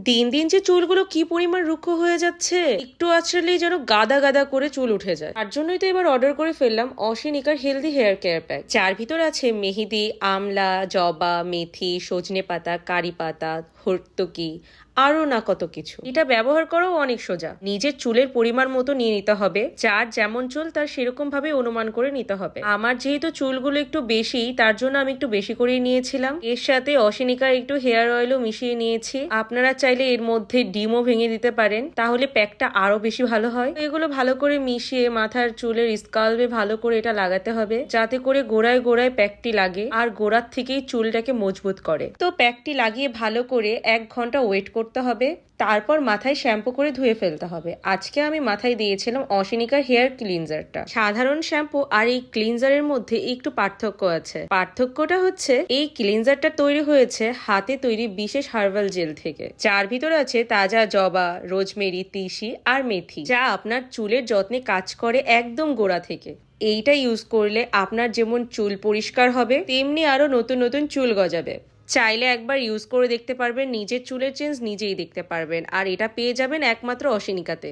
দিন দিন যে চুলগুলো কি পরিমাণ রুক্ষ হয়ে যাচ্ছে, একটু আঁচড়ালেই যেন গাদা গাদা করে চুল উঠে যায়। তার জন্যই তো এবার অর্ডার করে ফেললাম অশিনিকার হেলদি হেয়ার কেয়ার প্যাক, যার ভিতর আছে মেহেদি, আমলা, জবা, মেথি, সজনে পাতা, কারি পাতা, হর্তকি, আরো না কত কিছু। এটা ব্যবহার করাও অনেক সোজা। নিজের চুলের পরিমাণ মতো নিয়ে নিতে হবে, যার যেমন চুল তার সেরকম ভাবে অনুমান করে নিতে হবে। আমার যেহেতু চুলগুলো একটু বেশি, তার জন্য আমি একটু বেশি করেই নিয়েছিলাম। এর সাথে অশিনিকার একটু হেয়ার অয়েলও মিশিয়ে নিয়েছি। আপনারা চাইলে এর মধ্যে ডিমও ভেঙে দিতে পারেন, তাহলে প্যাকটা আরো বেশি ভালো হয়। এগুলো ভালো করে মিশিয়ে মাথার চুলের স্কাল্পে ভালো করে এটা লাগাতে হবে, যাতে করে গোড়ায় গোড়ায় প্যাকটি লাগে আর গোড়ার থেকেই চুলটাকে মজবুত করে। তো প্যাকটি লাগিয়ে ভালো করে 1 ঘন্টা ওয়েট করতে হবে, তারপর মাথায় শ্যাম্পু করে ধুয়ে ফেলতে হবে। আজকে আমি মাথায় দিয়েছিলাম অশিনিকার হেয়ার ক্লিনজারটা। সাধারণ শ্যাম্পু আর এই ক্লিনজারের মধ্যে একটু পার্থক্য আছে। পার্থক্যটা হচ্ছে এই ক্লিনজারটা তৈরি হয়েছে হাতে তৈরি বিশেষ হার্বাল জেল থেকে, যার ভিতর আছে তাজা জবা, রোজমেরি, তিসি আর মেথি, যা আপনার চুলের যত্নে কাজ করে একদম গোড়া থেকে। এইটা ইউজ করলে আপনার যেমন চুল পরিষ্কার হবে, তেমনি আরো নতুন নতুন চুল গজাবে। চাইলে একবার ইউজ করে দেখতে পারবেন, নিজের চুলের চেঞ্জ নিজেই দেখতে পারবেন। আর এটা পেয়ে যাবেন একমাত্র অশিনিকাতে।